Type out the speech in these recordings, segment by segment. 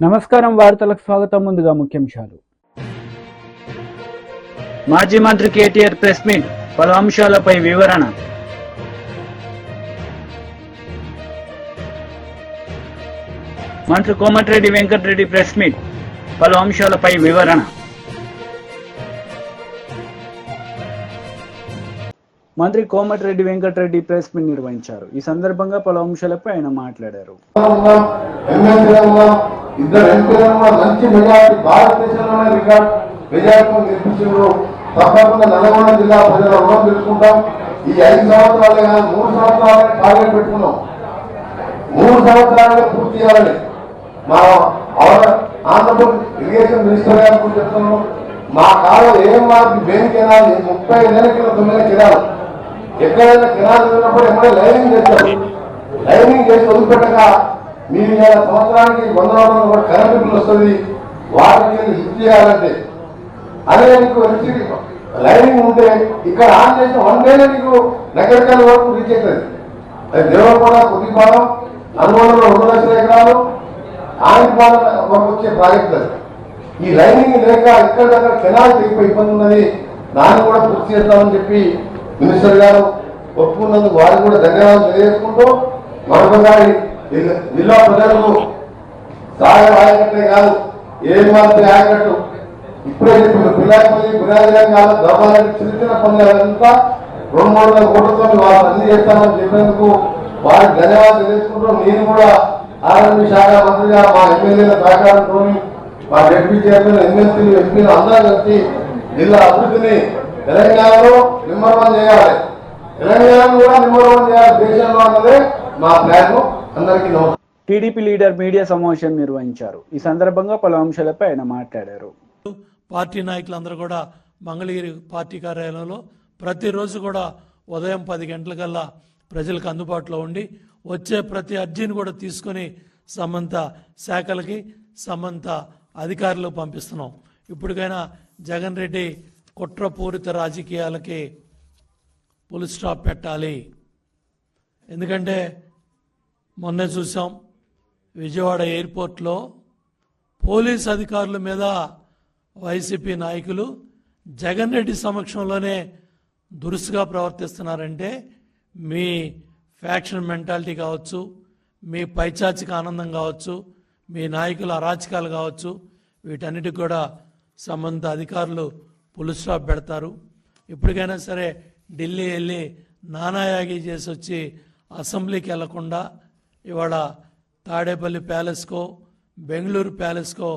నమస్కారం వార్తలకు స్వాగతం. ముందుగా ముఖ్యాంశాలు. మాజీ మంత్రి కేటీఆర్ ప్రెస్ మీట్, పలు అంశాలపై వివరణ. మంత్రి కోమటిరెడ్డి వెంకటరెడ్డి ప్రెస్ మీట్, పలు అంశాలపై వివరణ. మంత్రి కోమటిరెడ్డి వెంకటరెడ్డి ప్రెస్ మీట్ నిర్వహించారు. ఈ సందర్భంగా పలు అంశాలపై ఆయన మాట్లాడారు. ఇద్దరు ఎంపీలను మంచి మెజార్టీ, భారతదేశంలోనే రికార్డ్ మెజార్టీతో నిర్మించారు. తప్పకుండా నల్గొండ జిల్లా ప్రజల రుణం తెలుసుకుంటాం. ఈ 5 సంవత్సరాలే కాదు, 3 సంవత్సరాలే టార్గెట్ పెట్టుకున్నాం. 3 సంవత్సరాలే పూర్తి చేయాలని మా ఆంధ్రప్రదేశ్ ఇరిగేషన్ మినిస్టర్ గారు చెప్తున్నాం. మా కాలం ఏం మార్పు బేని కెనాల్ 35 కిలో 9 కెనాల్, ఎక్కడైనా కెనాల్ ఉన్నప్పుడు ఎప్పుడైనా లైనింగ్ చేస్తారు. లైనింగ్ చేసి వదిలిపెట్టక మీరు సంవత్సరానికి 100 కరెంటు బిల్లు వస్తుంది. వాటికి లిఫ్ట్ చేయాలంటే అదే నీకు లైనింగ్ ఉంటే ఇక్కడ ఆన్ చేసిన 1 డేలో నీకు నగరికల్ వరకు రీచ్ అవుతుంది. అది దేవరకొండ, కొద్దిపాలెం, అనుగోడలో 2 లక్షల ఎకరాలు, ఆంధ్రపాలెం వరకు వచ్చే ప్రాజెక్ట్ అది. ఈ లైనింగ్ లేక ఇక్కడ దగ్గర కెనాల్ తెగిపోయి ఇబ్బంది ఉన్నది. దాన్ని కూడా పూర్తి చేస్తామని చెప్పి మినిస్టర్ గారు ఒప్పుకున్నందుకు వారికి కూడా ధన్యవాదాలు తెలియజేసుకుంటూ మరొకసారి జిల్లా ప్రజలకు సాగర్ ఆయకట్టే కాదు, ఏం మాత్రం ఆయకట్టు ఇప్పుడే చెప్పిన పిల్లాపల్లి, గురాజం కాదు, దమ్మాలంటే చిన్న చిన్న పనులంతా 200-300 కోట్లతో వాళ్ళు అన్ని చేస్తామని చెప్పినందుకు వారికి ధన్యవాదాలు తెలియజేసుకుంటూ, నేను కూడా ఆరోగ్య శాఖ మంత్రిగా మా ఎమ్మెల్యేల సహకారంతో మా డిప్యూటీ చైర్మన్, ఎమ్మెల్సీలు, ఎంపీలు అందరూ కలిసి జిల్లా అభివృద్ధిని తెలంగాణలో నెంబర్ 1 చేయాలి. తెలంగాణను కూడా నెంబర్ 1 చేయాలి దేశంలో అన్నదే మా ప్లాన్. అందరికీ నమస్కారం. టీడీపీ లీడర్ మీడియా సమావేశం నిర్వహించారు. ఈ సందర్భంగా పలు అంశాలపై ఆయన మాట్లాడారు. పార్టీ నాయకులందరూ కూడా మంగళగిరి పార్టీ కార్యాలయంలో ప్రతిరోజు కూడా ఉదయం 10 గంటలకల్లా ప్రజలకు అందుబాటులో ఉండి వచ్చే ప్రతి అర్జీని కూడా తీసుకొని సంబంధిత శాఖలకి, సంబంధిత అధికారులకు పంపిస్తున్నాం. ఇప్పటికైనా జగన్ రెడ్డి కుట్రపూరిత రాజకీయాలకి ఫుల్ స్టాప్ పెట్టాలి. ఎందుకంటే మొన్నే చూసాం, విజయవాడ ఎయిర్పోర్ట్లో పోలీస్ అధికారుల మీద వైసీపీ నాయకులు జగన్ రెడ్డి సమక్షంలోనే దురుసుగా ప్రవర్తిస్తున్నారంటే మీ ఫ్యాక్షన్ మెంటాలిటీ కావచ్చు, మీ పైచాచిక ఆనందం కావచ్చు, మీ నాయకుల అరాచకాలు కావచ్చు, వీటన్నిటికి కూడా సంబంధిత అధికారులు ఫుల్ స్టాప్ పెడతారు. ఇప్పటికైనా సరే ఢిల్లీ వెళ్ళి నానాయాగి చేసి వచ్చి అసెంబ్లీకి వెళ్లకుండా ఇవాళ తాడేపల్లి ప్యాలెస్కో, బెంగళూరు ప్యాలెస్కో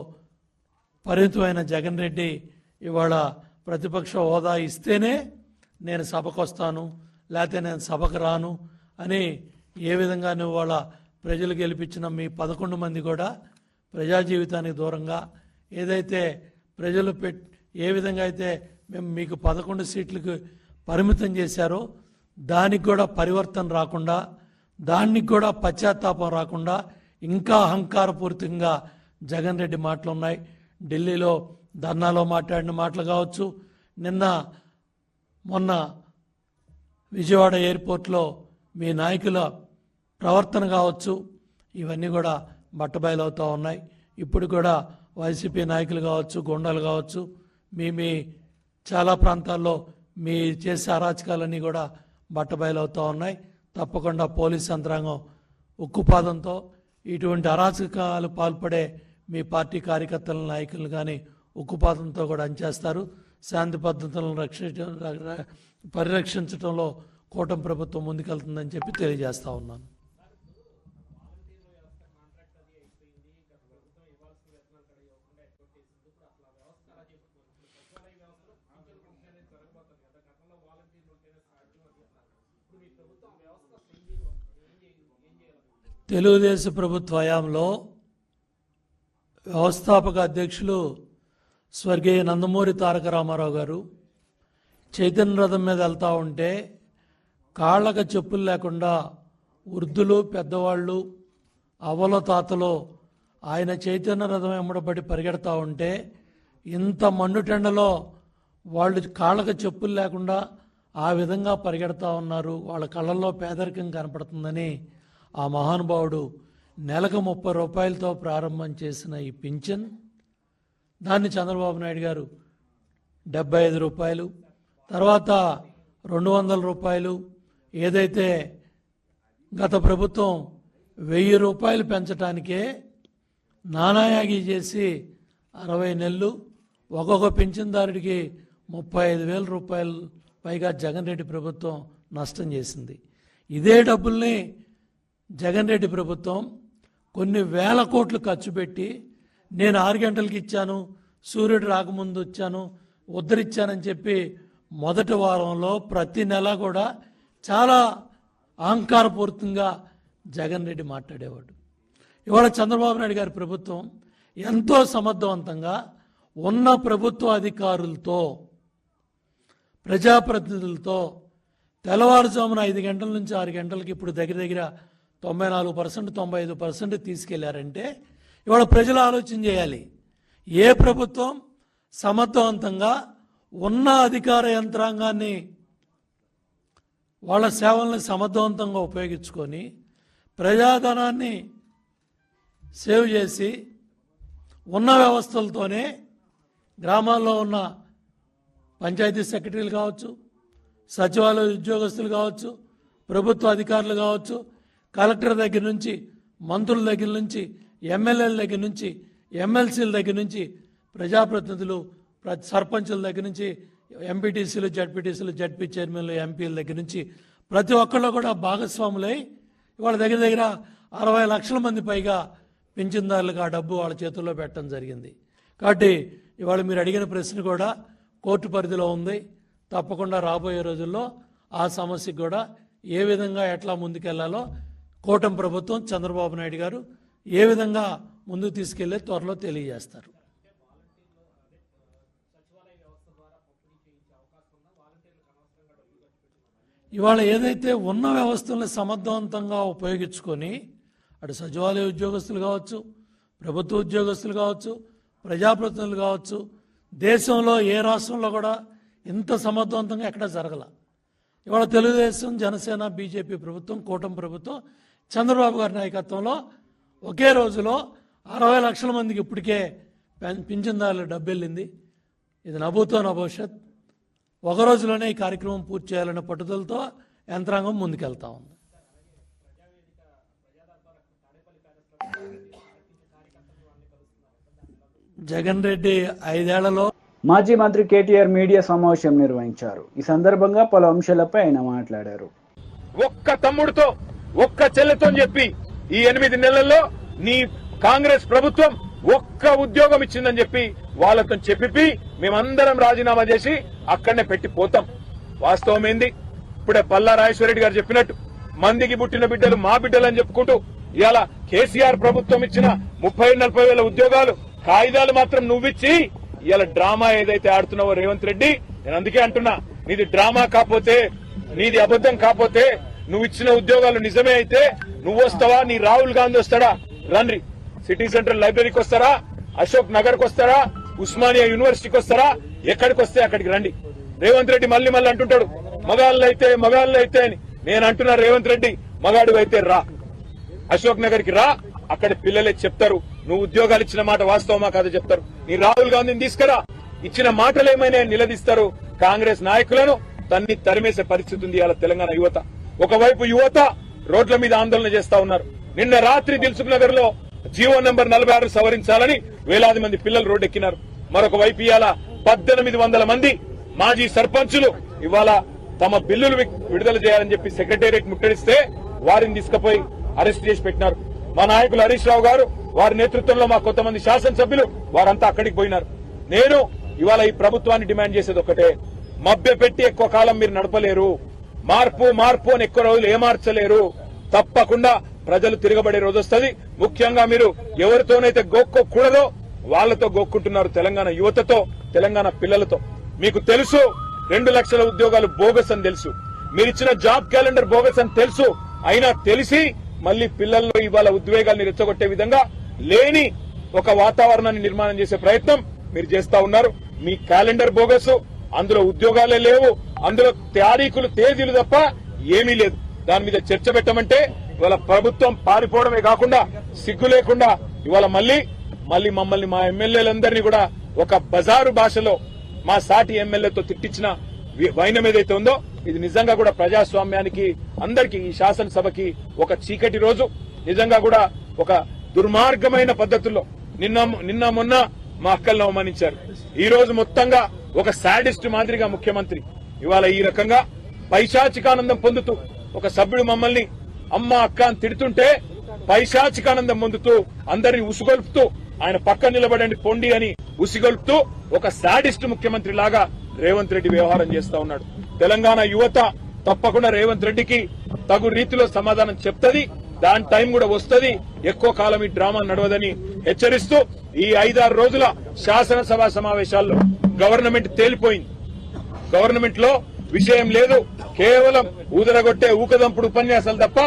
పరిమితమైన జగన్ రెడ్డి ఇవాళ ప్రతిపక్ష హోదా ఇస్తేనే నేను సభకు వస్తాను, లేకపోతే నేను సభకు రాను అని ఏ విధంగా నువ్వు వాళ్ళ ప్రజలు గెలిపించిన మీ 11 మంది కూడా ప్రజా జీవితానికి దూరంగా ఏదైతే ప్రజలు ఏ విధంగా అయితే మేము మీకు 11 సీట్లకు పరిమితం చేశారో దానికి కూడా పరివర్తన రాకుండా, దానికి కూడా పశ్చాత్తాపం రాకుండా ఇంకా అహంకారపూరితంగా జగన్ రెడ్డి మాటలు ఉన్నాయి. ఢిల్లీలో ధర్నాలో మాట్లాడిన మాటలు కావచ్చు, మొన్న విజయవాడ ఎయిర్పోర్ట్లో మీ నాయకుల ప్రవర్తన కావచ్చు, ఇవన్నీ కూడా బట్టబయలవుతూ ఉన్నాయి. ఇప్పుడు కూడా వైసీపీ నాయకులు కావచ్చు, గుండాలు కావచ్చు, మీ చాలా ప్రాంతాల్లో మీ చేసే అరాచకాలన్నీ కూడా బట్టబయలవుతూ ఉన్నాయి. తప్పకుండా పోలీస్ యంత్రాంగం ఉక్కుపాదంతో ఇటువంటి అరాచకాలు పాల్పడే మీ పార్టీ కార్యకర్తల నాయకులను కానీ ఉక్కుపాదంతో కూడా అంచేస్తారు. శాంతి పద్ధతులను పరిరక్షించడంలో కూటమి ప్రభుత్వం ముందుకెళ్తుందని చెప్పి తెలియజేస్తా ఉన్నాను. తెలుగుదేశం ప్రభుత్వ హయాంలో వ్యవస్థాపక అధ్యక్షులు స్వర్గీయ నందమూరి తారక రామారావు గారు చైతన్య రథం మీద వెళ్తూ ఉంటే కాళ్ళకు చెప్పులు లేకుండా వృద్ధులు, పెద్దవాళ్ళు, అవ్వల తాతలు ఆయన చైతన్య రథం వెంబడబడి పరిగెడతా ఉంటే ఇంత మండుటెండలో వాళ్ళు కాళ్ళకు చెప్పులు లేకుండా ఆ విధంగా పరిగెడతా ఉన్నారు. వాళ్ళ కళ్ళల్లో పేదరికం కనపడుతుందని ఆ మహానుభావుడు నెలకు 30 రూపాయలతో ప్రారంభం చేసిన ఈ పింఛన్ దాన్ని చంద్రబాబు నాయుడు గారు 75 రూపాయలు, తర్వాత 200 రూపాయలు, ఏదైతే గత ప్రభుత్వం 1000 రూపాయలు పెంచడానికే నానాయాగి చేసి 60 నెలలు ఒక్కొక్క పింఛన్దారుడికి 35,000 రూపాయలు పైగా జగన్ రెడ్డి ప్రభుత్వం నష్టం చేసింది. ఇదే డబ్బుల్ని జగన్ రెడ్డి ప్రభుత్వం కొన్ని వేల కోట్లు ఖర్చు పెట్టి నేను 6 గంటలకి ఇచ్చాను, సూర్యుడు రాకముందు వచ్చాను, ఉద్ధరించానని చెప్పి మొదటి వారంలో ప్రతి నెల కూడా చాలా అహంకారపూరితంగా జగన్ రెడ్డి మాట్లాడేవాడు. ఇవాళ చంద్రబాబు నాయుడు గారి ప్రభుత్వం ఎంతో సమర్థవంతంగా ఉన్న ప్రభుత్వ అధికారులతో, ప్రజాప్రతినిధులతో తెల్లవారుజామున 5 గంటల నుంచి 6 గంటలకి ఇప్పుడు దగ్గర దగ్గర 94%, 95% తీసుకెళ్లారంటే ఇవాళ ప్రజలు ఆలోచన చేయాలి. ఏ ప్రభుత్వం సమర్థవంతంగా ఉన్న అధికార యంత్రాంగాన్ని వాళ్ళ సేవల్ని సమర్థవంతంగా ఉపయోగించుకొని ప్రజాధనాన్ని సేవ్ చేసి ఉన్న వ్యవస్థలతోనే గ్రామాల్లో ఉన్న పంచాయతీ సెక్రటరీలు కావచ్చు, సచివాలయ ఉద్యోగస్తులు కావచ్చు, ప్రభుత్వ అధికారులు కావచ్చు, కలెక్టర్ దగ్గర నుంచి, మంత్రుల దగ్గర నుంచి, ఎమ్మెల్యేల దగ్గర నుంచి, ఎమ్మెల్సీల దగ్గర నుంచి, ప్రజాప్రతినిధులు, సర్పంచుల దగ్గర నుంచి, ఎంపీటీసీలు, జడ్పీటీసీలు, జడ్పీ చైర్మన్లు, ఎంపీల దగ్గర నుంచి ప్రతి ఒక్కళ్ళు కూడా భాగస్వాములై ఇవాళ దగ్గర దగ్గర 60 లక్షల మంది పైగా పింఛన్దారులకు ఆ డబ్బు వాళ్ళ చేతుల్లో పెట్టడం జరిగింది. కాబట్టి ఇవాళ మీరు అడిగిన ప్రశ్న కూడా కోర్టు పరిధిలో ఉంది. తప్పకుండా రాబోయే రోజుల్లో ఆ సమస్యకు కూడా ఏ విధంగా ఎట్లా ముందుకెళ్లాలో కూటమి ప్రభుత్వం, చంద్రబాబు నాయుడు గారు ఏ విధంగా ముందుకు తీసుకెళ్లే త్వరలో తెలియజేస్తారు. ఇవాళ ఏదైతే ఉన్న వ్యవస్థలను సమర్థవంతంగా ఉపయోగించుకొని అటు సచివాలయ ఉద్యోగస్తులు కావచ్చు, ప్రభుత్వ ఉద్యోగస్తులు కావచ్చు, ప్రజాప్రతినిధులు కావచ్చు, దేశంలో ఏ రాష్ట్రంలో కూడా ఇంత సమర్థవంతంగా ఎక్కడా జరగల. ఇవాళ తెలుగుదేశం, జనసేన, బీజేపీ ప్రభుత్వం, కూటమి ప్రభుత్వం, చంద్రబాబు గారి నాయకత్వంలో ఒకే రోజులో 60 లక్షల మందికి ఇప్పటికే పింఛన్దారులు డబ్బు వెళ్ళింది. ఇది నభూతో నభవిష్యత్. ఒక రోజులోనే ఈ కార్యక్రమం పూర్తి చేయాలనే పట్టుదలతో యంత్రాంగం ముందుకెళ్తా ఉంది. జగన్ రెడ్డి 5 ఏళ్లలో మాజీ మంత్రి కేటీఆర్ మీడియా సమావేశం నిర్వహించారు. ఈ సందర్భంగా పలు అంశాలపై ఆయన మాట్లాడారు. ఒక్క తమ్ముడితో, ఒక్క చెల్లెతో చెప్పి ఈ 8 నెలల్లో నీ కాంగ్రెస్ ప్రభుత్వం ఒక్క ఉద్యోగం ఇచ్చిందని చెప్పి వాళ్ళతో చెప్పి మేమందరం రాజీనామా చేసి అక్కడనే పెట్టి పోతాం. వాస్తవం ఏంది? ఇప్పుడే పల్లా రాజేశ్వరరెడ్డి గారు చెప్పినట్టు మందికి పుట్టిన బిడ్డలు మా బిడ్డలు అని చెప్పుకుంటూ ఇవాళ కేసీఆర్ ప్రభుత్వం ఇచ్చిన 30-40 వేల ఉద్యోగాలు కాగితాలు మాత్రం నువ్విచ్చి ఇవాళ డ్రామా ఏదైతే ఆడుతున్నావో రేవంత్ రెడ్డి, నేను అందుకే అంటున్నా, నీది డ్రామా కాకపోతే, నీది అబద్ధం కాకపోతే, నువ్వు ఇచ్చిన ఉద్యోగాలు నిజమే అయితే నువ్వు వస్తావా, నీ రాహుల్ గాంధీ వస్తాడా? రండి, సిటీ సెంట్రల్ లైబ్రరీకి వస్తారా, అశోక్ నగర్ కు వస్తారా, ఉస్మానియా యూనివర్సిటీకి వస్తారా, ఎక్కడికి వస్తే అక్కడికి రండి. రేవంత్ రెడ్డి మళ్ళీ అంటుంటాడు మగాళ్ళు అయితే అని. నేను అంటున్నా రేవంత్ రెడ్డి, మగాడు అయితే రా, అశోక్ నగర్ కి రా, అక్కడ పిల్లలే చెప్తారు నువ్వు ఉద్యోగాలు ఇచ్చిన మాట వాస్తవమా కాదో చెప్తారు. నీ రాహుల్ గాంధీని తీసుకురా, ఇచ్చిన మాటలు ఏమైనా నిలదీస్తారు. కాంగ్రెస్ నాయకులను తరిమేసే పరిస్థితి ఉంది ఇవాళ తెలంగాణ యువత. ఒకవైపు యువత రోడ్ల మీద ఆందోళన చేస్తా ఉన్నారు. నిన్న రాత్రి దిల్సుఖ్ నగర్ లో జీవో నంబర్ 46 సవరించాలని వేలాది మంది పిల్లలు రోడ్డెక్కినారు. మరొక వైపు ఇవాళ 1800 మంది మాజీ సర్పంచులు ఇవాళ తమ బిల్లులు విడుదల చేయాలని చెప్పి సెక్రటేరియట్ ముట్టడిస్తే వారిని తీసుకుపోయి అరెస్ట్ చేసి పెట్టినారు. మా నాయకులు హరీష్ రావు గారు, వారి నేతృత్వంలో మా కొంతమంది శాసనసభ్యులు వారంతా అక్కడికి పోయినారు. నేను ఇవాళ ఈ ప్రభుత్వాన్ని డిమాండ్ చేసేది ఒకటే, మభ్యపెట్టి ఎక్కువ కాలం మీరు నడపలేరు. మార్పు అని ఎక్కువ రోజులు ఏమార్చలేరు. తప్పకుండా ప్రజలు తిరగబడే రోజు వస్తుంది. ముఖ్యంగా మీరు ఎవరితోనైతే గోక్కోకూడదో వాళ్లతో గోక్కుంటున్నారు, తెలంగాణ యువతతో, తెలంగాణ పిల్లలతో. మీకు తెలుసు 2 లక్షల ఉద్యోగాలు బోగస్ అని తెలుసు, మీరిచ్చిన జాబ్ క్యాలెండర్ బోగస్ అని తెలుసు. అయినా తెలిసి మళ్లీ పిల్లల్లో ఇవాళ ఉద్వేగాల్ని రెచ్చగొట్టే విధంగా లేని ఒక వాతావరణాన్ని నిర్మాణం చేసే ప్రయత్నం మీరు చేస్తా ఉన్నారు. మీ క్యాలెండర్ బోగస్, అందులో ఉద్యోగాలే లేవు, అందులో తారీఖులు తేదీలు తప్ప ఏమీ లేదు. దాని మీద చర్చ పెట్టమంటే ఇవాళ ప్రభుత్వం పారిపోవడమే కాకుండా సిగ్గు లేకుండా ఇవాళ మళ్ళీ మమ్మల్ని మా ఎమ్మెల్యేలందరినీ కూడా ఒక బజారు భాషలో మా సాటి ఎమ్మెల్యేతో తిట్టించిన వైనం ఏదైతే ఉందో ఇది నిజంగా కూడా ప్రజాస్వామ్యానికి అందరికీ ఈ శాసనసభకి ఒక చీకటి రోజు. నిజంగా కూడా ఒక దుర్మార్గమైన పద్ధతుల్లో నిన్న మొన్న మా అక్కలను అవమానించారు. ఈ రోజు మొత్తంగా ఒక సాడిస్ట్ మాదిరిగా ముఖ్యమంత్రి ఇవాళ ఈ రకంగా పైశాచికానందం పొందుతూ ఒక సభ్యుడు మమ్మల్ని అమ్మ అక్క అని తిడుతుంటే పైశాచికానందం పొందుతూ అందరినీ ఉసుగొల్పుతూ ఆయన పక్కన నిలబడండి పొండి అని ఉసిగొల్పుతూ ఒక సాడిస్ట్ ముఖ్యమంత్రి లాగా రేవంత్ రెడ్డి వ్యవహారం చేస్తా ఉన్నాడు. తెలంగాణ యువత తప్పకుండా రేవంత్ రెడ్డికి తగు రీతిలో సమాధానం చెప్తది. దాని టైం కూడా వస్తుంది. ఎక్కువ కాలం ఈ డ్రామా నడవదని హెచ్చరిస్తూ ఈ 5-6 రోజుల శాసనసభ సమావేశాల్లో గవర్నమెంట్ తేలిపోయింది. గవర్నమెంట్ లో విషయం లేదు, కేవలం ఊదరగొట్టే ఊకదంపుడు ఉపన్యాసాలు తప్ప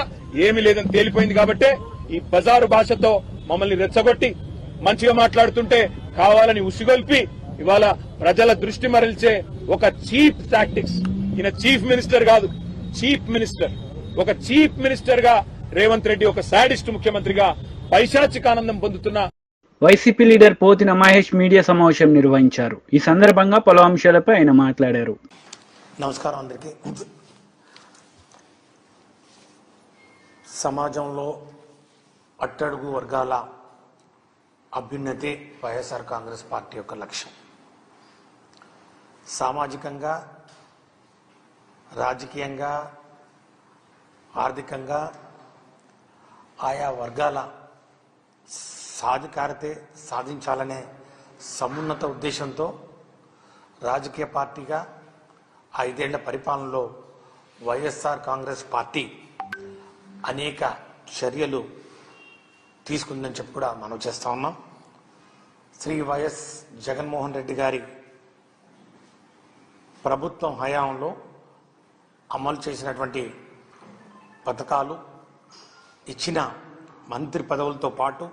ఏమీ లేదని తేలిపోయింది. కాబట్టి ఈ బజారు భాషతో మమ్మల్ని రెచ్చగొట్టి మంచిగా మాట్లాడుతుంటే కావాలని ఉసిగొల్పి ఇవాళ ప్రజల దృష్టి మరల్చే ఒక చీప్ టాక్టిక్స్. ఈయన చీఫ్ మినిస్టర్ కాదు, చీఫ్ మినిస్టర్. ఒక చీఫ్ మినిస్టర్ గా రేవంత్ రెడ్డి ఒక సాడిస్ట్ ముఖ్యమంత్రిగా పైశాచికానందం పొందుతున్న YCP leader Pothina Mahesh media సమావేశం నిర్వహించారు. ఈ సందర్భంగా పలు అంశాలపై ఆయన మాట్లాడారు. నమస్కారం అందరికీ. సమాజంలో అట్టడుగు వర్గాల అభ్యున్నతి వైఎస్ఆర్ కాంగ్రెస్ పార్టీ యొక్క లక్ష్యం. సామాజికంగా, రాజకీయంగా, ఆర్థికంగా ఆయా వర్గాల సాధికారతే సాధించాలనే సమున్నత ఉద్దేశంతో రాజకీయ పార్టీగా 5 ఏళ్ల పరిపాలనలో వైఎస్ఆర్ కాంగ్రెస్ పార్టీ అనేక చర్యలు తీసుకుందని చెప్పి కూడా మనం చేస్తా ఉన్నాం. శ్రీ వైఎస్ జగన్మోహన్ రెడ్డి గారి ప్రభుత్వం హయాంలో అమలు చేసినటువంటి పథకాలు, ఇచ్చిన మంత్రి పదవులతో పాటు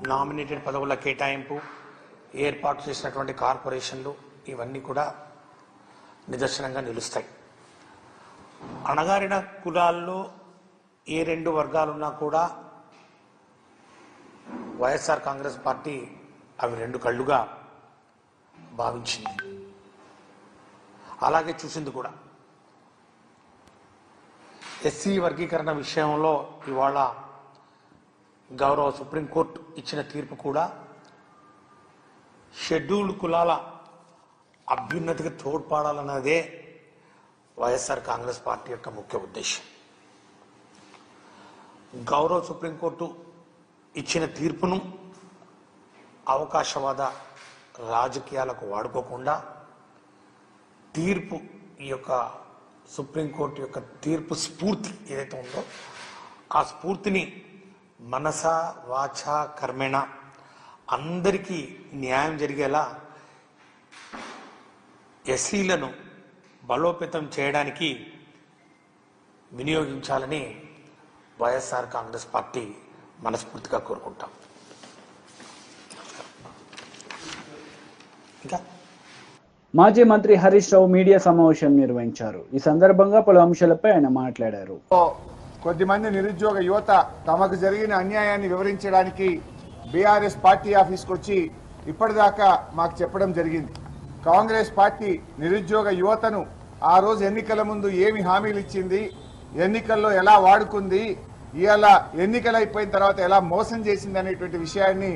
నామినేటెడ్ పదవుల కేటాయింపు, ఏర్పాటు చేసినటువంటి కార్పొరేషన్లు ఇవన్నీ కూడా నిదర్శనంగా నిలుస్తాయి. అణగారిన కులాల్లో ఏ 2 వర్గాలున్నా కూడా వైఎస్ఆర్ కాంగ్రెస్ పార్టీ అవి 2 కళ్ళుగా భావించింది. అలాగే చూసింది కూడా. ఎస్సీ వర్గీకరణ విషయంలో ఇవాళ గౌరవ సుప్రీంకోర్టు ఇచ్చిన తీర్పు కూడా షెడ్యూల్డ్ కులాల అభ్యున్నతికి తోడ్పడాలన్నదే వైఎస్ఆర్ కాంగ్రెస్ పార్టీ యొక్క ముఖ్య ఉద్దేశం. గౌరవ సుప్రీంకోర్టు ఇచ్చిన తీర్పును అవకాశవాద రాజకీయాలకు వాడుకోకుండా తీర్పు ఈ యొక్క సుప్రీంకోర్టు యొక్క తీర్పు స్ఫూర్తి ఏదైతే ఉందో ఆ స్ఫూర్తిని మనస వాచ కర్మేణ అందరికీ న్యాయం జరిగేలా ఎస్సీలను బలోపేతం చేయడానికి వినియోగించాలని వైఎస్ఆర్ కాంగ్రెస్ పార్టీ మనస్ఫూర్తిగా కోరుకుంటాం. ఇంకా మాజీ మంత్రి హరీష్ రావు మీడియా సమావేశం నిర్వహించారు. ఈ సందర్భంగా పలు అంశాలపై ఆయన మాట్లాడారు. కొద్దిమంది నిరుద్యోగ యువత తమకు జరిగిన అన్యాయాన్ని వివరించడానికి బీఆర్ఎస్ పార్టీ ఆఫీస్కి వచ్చి ఇప్పటిదాకా మాకు చెప్పడం జరిగింది. కాంగ్రెస్ పార్టీ నిరుద్యోగ యువతను ఆ రోజు ఎన్నికల ముందు ఏమి హామీలు ఇచ్చింది, ఎన్నికల్లో ఎలా వాడుకుంది, ఇవాళ ఎన్నికలు అయిపోయిన తర్వాత ఎలా మోసం చేసింది అనేటువంటి విషయాన్ని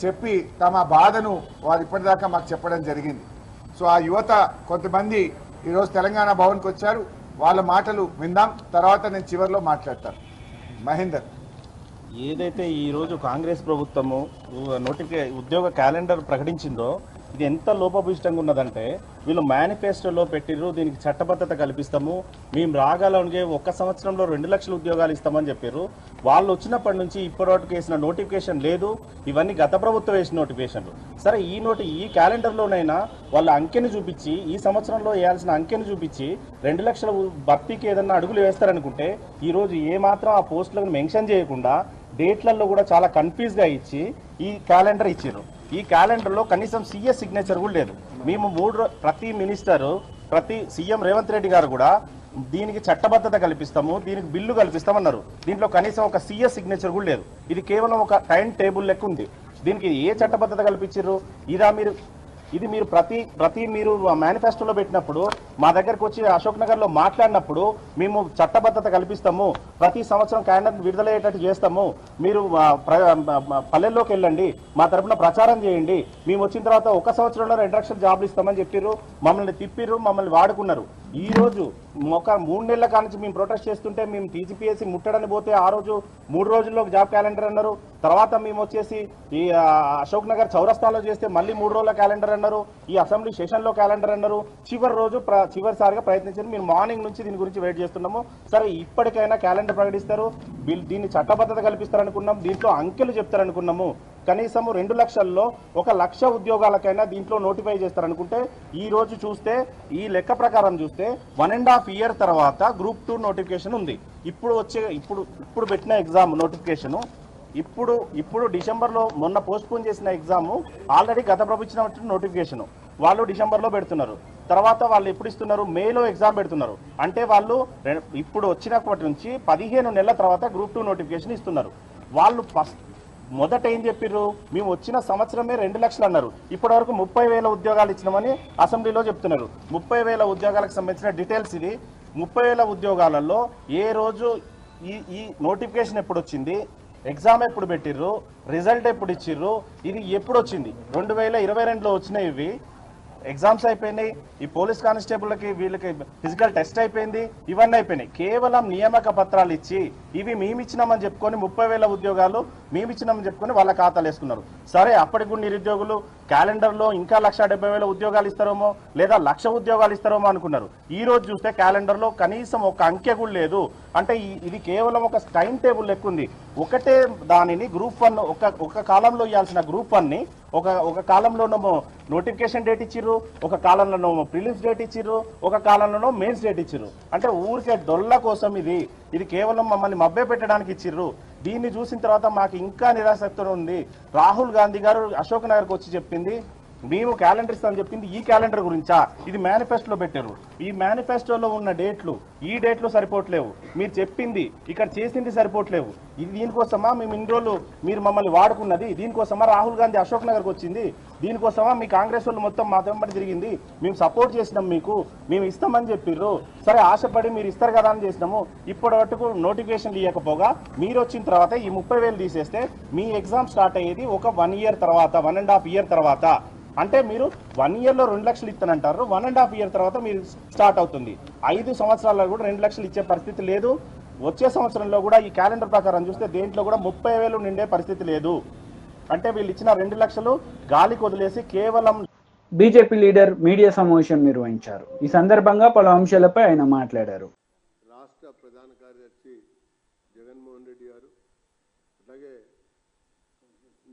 చెప్పి తమ బాధను వారు ఇప్పటిదాకా మాకు చెప్పడం జరిగింది. సో ఆ యువత కొంతమంది ఈరోజు తెలంగాణ భవన్కి వచ్చారు. వాళ్ళ మాటలు విందాం, తర్వాత నేను చివరిలో మాట్లాడతాను. మహేందర్, ఏదైతే ఈరోజు కాంగ్రెస్ ప్రభుత్వము ఉద్యోగ క్యాలెండర్ ప్రకటించిందో ఇది ఎంత లోపభూయిష్టంగా ఉన్నదంటే, వీళ్ళు మేనిఫెస్టోలో పెట్టిర్రు దీనికి చట్టబద్ధత కల్పిస్తాము, మేము రాగలగే 1 సంవత్సరంలో 2 లక్షల ఉద్యోగాలు ఇస్తామని చెప్పారు. వాళ్ళు వచ్చినప్పటి నుంచి ఇప్పటివరకు వేసిన నోటిఫికేషన్ లేదు. ఇవన్నీ గత ప్రభుత్వం వేసిన నోటిఫికేషన్లు. సరే, ఈ క్యాలెండర్లోనైనా వాళ్ళ అంకెని చూపించి, ఈ సంవత్సరంలో వేయాల్సిన అంకెని చూపించి 2 లక్షల భర్తీకి ఏదన్నా అడుగులు వేస్తారనుకుంటే ఈరోజు ఏమాత్రం ఆ పోస్టులను మెన్షన్ చేయకుండా డేట్లలో కూడా చాలా కన్ఫ్యూజ్గా ఇచ్చి ఈ క్యాలెండర్ ఇచ్చారు. ఈ క్యాలెండర్లో కనీసం సీఎస్ సిగ్నేచర్ కూడా లేదు. మేము ప్రతి మినిస్టరు, ప్రతి సీఎం రేవంత్ రెడ్డి గారు కూడా దీనికి చట్టబద్ధత కల్పిస్తాము, దీనికి బిల్లు కల్పిస్తామన్నారు. దీంట్లో కనీసం ఒక సీఎస్ సిగ్నేచర్ కూడా లేదు. ఇది కేవలం ఒక టైం టేబుల్ లెక్క ఉంది. దీనికి ఏ చట్టబద్ధత కల్పించారు? ఇది మీరు ప్రతి మీరు మేనిఫెస్టోలో పెట్టినప్పుడు మా దగ్గరకు వచ్చి అశోక్ నగర్ లో మాట్లాడినప్పుడు మేము చట్టబద్ధత కల్పిస్తాము, ప్రతి సంవత్సరం క్యాలెండర్ విడుదలయ్యేటట్టు చేస్తాము, మీరు పల్లెల్లోకి వెళ్ళండి, మా తరపున ప్రచారం చేయండి, మేము వచ్చిన తర్వాత ఒక సంవత్సరంలో 2 లక్షల జాబ్లు ఇస్తామని చెప్పిర్రు. మమ్మల్ని తిప్పిర్రు, మమ్మల్ని వాడుకున్నారు. ఈ రోజు ఒక 3 నెలల కానించి మేము ప్రొటెస్ట్ చేస్తుంటే మేము టీజీపీఎస్సీ ముట్టడని పోతే ఆ రోజు 3 రోజుల్లో జాబ్ క్యాలెండర్ అన్నారు. తర్వాత మేము వచ్చేసి ఈ అశోక్ నగర్ చౌరస్తాలో చేస్తే మళ్ళీ 3 రోజుల క్యాలెండర్ అన్నారు. ఈ అసెంబ్లీ సెషన్ లో క్యాలెండర్ అన్నారు. చివరి రోజు చివరిసారిగా ప్రయత్నించారు. మీరు మార్నింగ్ నుంచి దీని గురించి వెయిట్ చేస్తున్నాము. సరే ఇప్పటికైనా క్యాలెండర్ ప్రకటిస్తారు, దీన్ని చట్టబద్ధత కల్పిస్తారనుకున్నాం, దీంట్లో అంకెలు చెప్తారనుకున్నాము. కనీసం 2 లక్షల్లో 1 లక్ష ఉద్యోగాలకైనా దీంట్లో నోటిఫై చేస్తారనుకుంటే ఈ రోజు చూస్తే ఈ లెక్క ప్రకారం చూస్తే 1.5 year తర్వాత గ్రూప్ 2 నోటిఫికేషన్ ఉంది. ఇప్పుడు పెట్టిన ఎగ్జామ్ నోటిఫికేషన్ ఇప్పుడు డిసెంబర్లో మొన్న పోస్ట్పోన్ చేసిన ఎగ్జామ్ ఆల్రెడీ గత ప్రభుత్వం నోటిఫికేషన్ వాళ్ళు డిసెంబర్లో పెడుతున్నారు. తర్వాత వాళ్ళు ఎప్పుడు ఇస్తున్నారు? మేలో ఎగ్జామ్ పెడుతున్నారు. అంటే వాళ్ళు ఇప్పుడు వచ్చినప్పటి నుంచి 15 నెలల తర్వాత గ్రూప్ 2 నోటిఫికేషన్ ఇస్తున్నారు. వాళ్ళు మొదట ఏం చెప్పారు? మేము వచ్చిన సంవత్సరమే 2 లక్షలు అన్నారు. ఇప్పటి వరకు 30,000 ఉద్యోగాలు ఇచ్చినామని అసెంబ్లీలో చెప్తున్నారు. 30,000 ఉద్యోగాలకు సంబంధించిన డీటెయిల్స్ ఇది. 30,000 ఉద్యోగాలలో ఏ రోజు ఈ నోటిఫికేషన్ ఎప్పుడు వచ్చింది, ఎగ్జామ్ ఎప్పుడు పెట్టిర్రు, రిజల్ట్ ఎప్పుడు ఇచ్చిర్రు, ఇది ఎప్పుడు వచ్చింది? 2022లో వచ్చినాయి. ఇవి ఎగ్జామ్స్ అయిపోయినాయి. ఈ పోలీస్ కానిస్టేబుల్కి వీళ్ళకి ఫిజికల్ టెస్ట్ అయిపోయింది. ఇవన్నీ అయిపోయినాయి. కేవలం నియామక పత్రాలు ఇచ్చి ఇవి మేమిచ్చినామని చెప్పుకొని 30,000 ఉద్యోగాలు మేమిచ్చినామని చెప్పుకొని వాళ్ళ ఖాతాలు వేసుకున్నారు. సరే అప్పటికి కూడా నిరుద్యోగులు క్యాలెండర్లో ఇంకా 1,70,000 ఉద్యోగాలు ఇస్తారేమో లేదా 1,00,000 ఉద్యోగాలు ఇస్తారేమో అనుకున్నారు. ఈ రోజు చూస్తే క్యాలెండర్లో కనీసం ఒక అంకె కూడా లేదు. అంటే ఇది కేవలం ఒక టైం టేబుల్ లెక్క ఉంది. ఒకటే దానిని గ్రూప్ 1 ఒక కాలంలో ఇవ్వాల్సిన గ్రూప్ 1ని ఒక కాలంలోనేమో నోటిఫికేషన్ డేట్ ఇచ్చిర్రు, ఒక కాలంలోనేమో ప్రిలిమ్స్ డేట్ ఇచ్చిర్రు, ఒక కాలంలోనో మెయిన్స్ డేట్ ఇచ్చిర్రు. అంటే ఊరికే డొల్ల కోసం ఇది కేవలం మమ్మల్ని మభ్య పెట్టడానికి ఇచ్చిర్రు. దీన్ని చూసిన తర్వాత మాకు ఇంకా నిరాసక్తి ఉంది. రాహుల్ గాంధీ గారు అశోక్ నగర్కి వచ్చి చెప్పింది మేము క్యాలెండర్ ఇస్తామని చెప్పింది ఈ క్యాలెండర్ గురించా? ఇది మేనిఫెస్టోలో పెట్టారు. ఈ మేనిఫెస్టోలో ఉన్న డేట్లు ఈ డేట్లు సరిపోవట్లేవు. మీరు చెప్పింది ఇక్కడ చేసింది సరిపోవట్లేవు. ఇది దీనికోసమా మేము ఇన్ని రోజులు మీరు మమ్మల్ని వాడుకున్నది? దీనికోసమా రాహుల్ గాంధీ అశోక్ నగర్కి వచ్చింది? దీనికోసమా మీ కాంగ్రెస్ వాళ్ళు మొత్తం మా వెంబడి తిరిగింది? మేము సపోర్ట్ చేసినాం, మేము ఇస్తామని చెప్పిర్రు. సరే ఆశపడి మీరు ఇస్తారు కదా అని చేసినాము. ఇప్పటి వరకు నోటిఫికేషన్ ఇవ్వకపోగా మీరు వచ్చిన తర్వాత ఈ 30,000 తీసేస్తే మీ ఎగ్జామ్ స్టార్ట్ అయ్యేది ఒక 1 year తర్వాత, 1.5 year తర్వాత. అంటే మీరు 1 yearలో 2 లక్షలు ఇస్తానంటారు, 1.5 year తర్వాత మీరు స్టార్ట్ అవుతుంది. 5 సంవత్సరాల్లో కూడా 2 లక్షలు ఇచ్చే పరిస్థితి లేదు. వచ్చే సంవత్సరంలో కూడా ఈ క్యాలెండర్ ప్రకారం చూస్తే దేంట్లో కూడా 30,000 నిండే పరిస్థితి లేదు. అంటే వీళ్ళు ఇచ్చిన 2 లక్షలు గాలికి వదిలేసి కేవలం. బీజేపీ లీడర్ మీడియా సమావేశం నిర్వహించారు. ఈ సందర్భంగా పలు అంశాలపై ఆయన మాట్లాడారు. రాష్ట్ర ప్రధాన కార్యదర్శి జగన్మోహన్ రెడ్డి గారు, అలాగే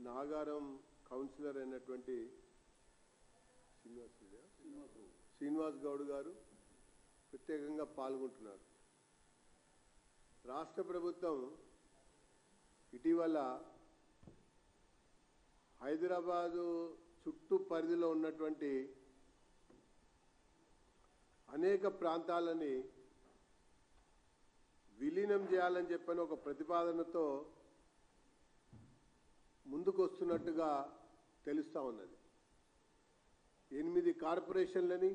నాగారం కౌన్సిలర్ అయినటువంటి శ్రీనివాస్ గౌడ్ గారు ప్రత్యేకంగా పాల్గొంటున్నారు. రాష్ట్ర ప్రభుత్వం ఇటీవల హైదరాబాదు చుట్టూ పరిధిలో ఉన్నటువంటి అనేక ప్రాంతాలని విలీనం చేయాలని చెప్పని ఒక ప్రతిపాదనతో ముందుకు వస్తున్నట్టుగా తెలుస్తూ ఉన్నది. 8 కార్పొరేషన్లని,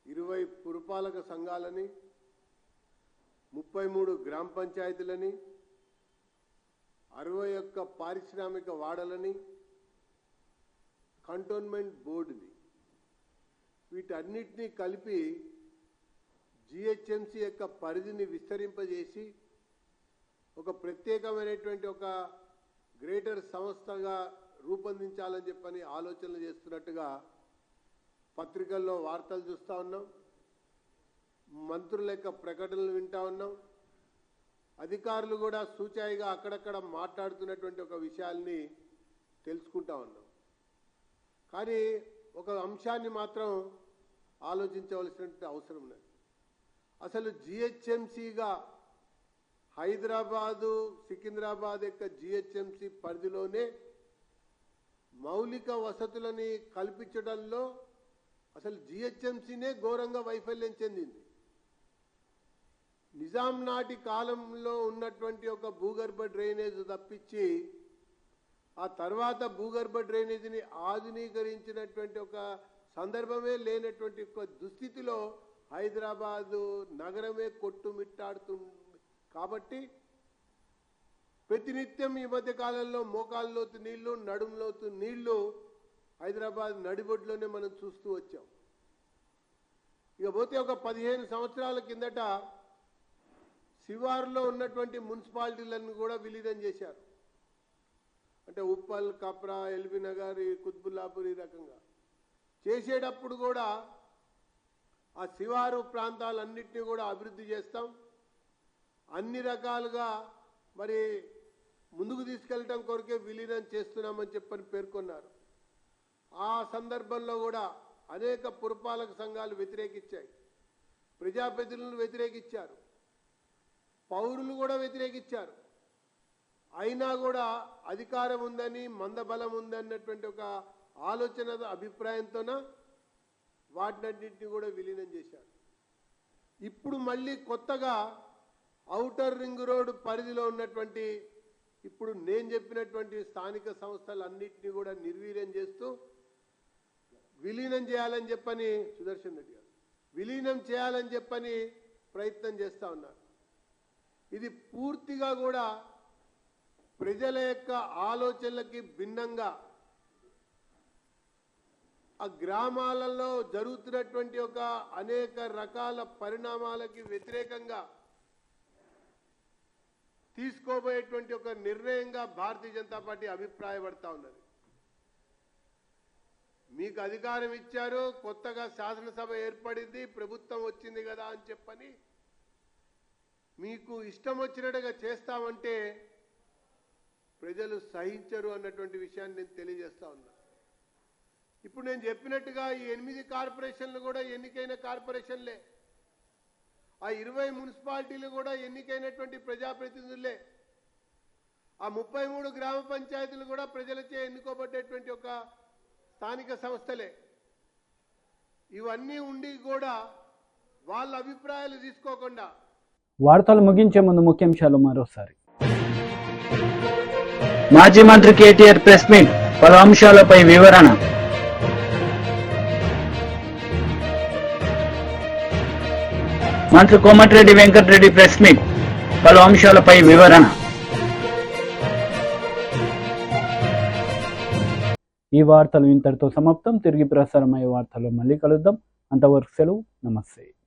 20 పురపాలక సంఘాలని, 33 గ్రామ పంచాయతీలని, 61 పారిశ్రామిక వాడలని, కంటోన్మెంట్ బోర్డుని, వీటన్నిటినీ కలిపి జిహెచ్ఎంసీ యొక్క పరిధిని విస్తరింపజేసి ఒక ప్రత్యేకమైనటువంటి ఒక గ్రేటర్ సంస్థగా రూపొందించాలని చెప్పని ఆలోచనలు చేస్తున్నట్టుగా పత్రికల్లో వార్తలు చూస్తూ ఉన్నాం. మంత్రుల యొక్క ప్రకటనలు వింటూ ఉన్నాం. అధికారులు కూడా సూచాయిగా అక్కడక్కడ మాట్లాడుతున్నటువంటి ఒక విషయాల్ని తెలుసుకుంటా ఉన్నాం. కానీ ఒక అంశాన్ని మాత్రం ఆలోచించవలసినటువంటి అవసరం ఉన్నది. అసలు జిహెచ్ఎంసీగా హైదరాబాదు, సికింద్రాబాద్ యొక్క జిహెచ్ఎంసీ పరిధిలోనే మౌలిక వసతులని కల్పించడంలో అసలు జిహెచ్ఎంసీనే ఘోరంగా వైఫల్యం చెందింది. నిజాం నాటి కాలంలో ఉన్నటువంటి ఒక భూగర్భ డ్రైనేజ్ తప్పించి ఆ తర్వాత భూగర్భ డ్రైనేజీని ఆధునీకరించినటువంటి ఒక సందర్భమే లేనటువంటి ఒక దుస్థితిలో హైదరాబాదు నగరమే కొట్టుమిట్టాడుతుంది. కాబట్టి ప్రతినిత్యం ఈ మధ్య కాలంలో మోకాళ్ళలోతు నీళ్లు, నడుములోతు నీళ్లు హైదరాబాద్ నడిబొడ్లోనే మనం చూస్తూ వచ్చాం. ఇకపోతే ఒక 15 సంవత్సరాల కిందట శివారులో ఉన్నటువంటి మున్సిపాలిటీలను కూడా విలీనం చేశారు. అంటే ఉప్పల్, కప్రా, ఎల్బీ నగర్, కుత్బుల్లాపూర్ ఈ రకంగా చేసేటప్పుడు కూడా ఆ శివారు ప్రాంతాలన్నింటినీ కూడా అభివృద్ధి చేస్తాం, అన్ని రకాలుగా మరి ముందుకు తీసుకెళ్ళటం కొరకే విలీనం చేస్తున్నామని చెప్పని పేర్కొన్నారు. ఆ సందర్భంలో కూడా అనేక పురపాలక సంఘాలు వ్యతిరేకించాయి, ప్రజాప్రతినిధులు వ్యతిరేకించారు, పౌరులు కూడా వ్యతిరేకించారు. అయినా కూడా అధికారం ఉందని, మందబలం ఉందన్నటువంటి ఒక ఆలోచన అభిప్రాయంతోన వాటినన్నింటినీ కూడా విలీనం చేశారు. ఇప్పుడు మళ్ళీ కొత్తగా ఔటర్ రింగ్ రోడ్ పరిధిలో ఉన్నటువంటి ఇప్పుడు నేను చెప్పినటువంటి స్థానిక సంస్థలన్నింటినీ కూడా నిర్వీర్యం చేస్తూ విలీనం చేయాలని చెప్పని సుదర్శన్ రెడ్డి గారు విలీనం చేయాలని చెప్పని ప్రయత్నం చేస్తూ ఉన్నారు. ఇది పూర్తిగా కూడా ప్రజల యొక్క ఆలోచనలకి భిన్నంగా ఆ గ్రామాలలో జరుగుతున్నటువంటి ఒక అనేక రకాల పరిణామాలకి వ్యతిరేకంగా తీసుకోబోయేటువంటి ఒక నిర్ణయంగా భారతీయ జనతా పార్టీ అభిప్రాయపడతా ఉన్నది. మీకు అధికారం ఇచ్చారు, కొత్తగా శాసనసభ ఏర్పడింది, ప్రభుత్వం వచ్చింది కదా అని చెప్పని మీకు ఇష్టం వచ్చినట్టుగా చేస్తామంటే ప్రజలు సహించరు అన్నటువంటి విషయాన్ని నేను తెలియజేస్తా ఉన్నా. ఇప్పుడు నేను చెప్పినట్టుగా ఈ 8 కార్పొరేషన్లు కూడా ఎన్నికైన కార్పొరేషన్లే, ఆ 20 మున్సిపాలిటీలు కూడా ఎన్నికైనటువంటి ప్రజాప్రతినిధులే, ఆ 33 గ్రామ పంచాయతీలు కూడా ప్రజలచే ఎన్నుకోబడ్డేటువంటి ఒక స్థానిక సంస్థలే. ఇవన్నీ ఉండి కూడా వాళ్ళ అభిప్రాయాలు తీసుకోకుండా వార్తలు ముగించే ముందు ముఖ్యాంశాలు మరోసారి. మాజీ మంత్రి కేటీఆర్ ప్రెస్ మీట్, పలు అంశాలపై వివరణ. మంత్రి కోమటిరెడ్డి వెంకటరెడ్డి ప్రెస్ మీట్, పలు అంశాలపై వివరణ. ఈ వార్తలు ఇంతటితో సమాప్తం. తిరిగి ప్రసారమయ్యే వార్తల్లో మళ్ళీ కలుద్దాం. అంతవరకు సెలవు. నమస్తే.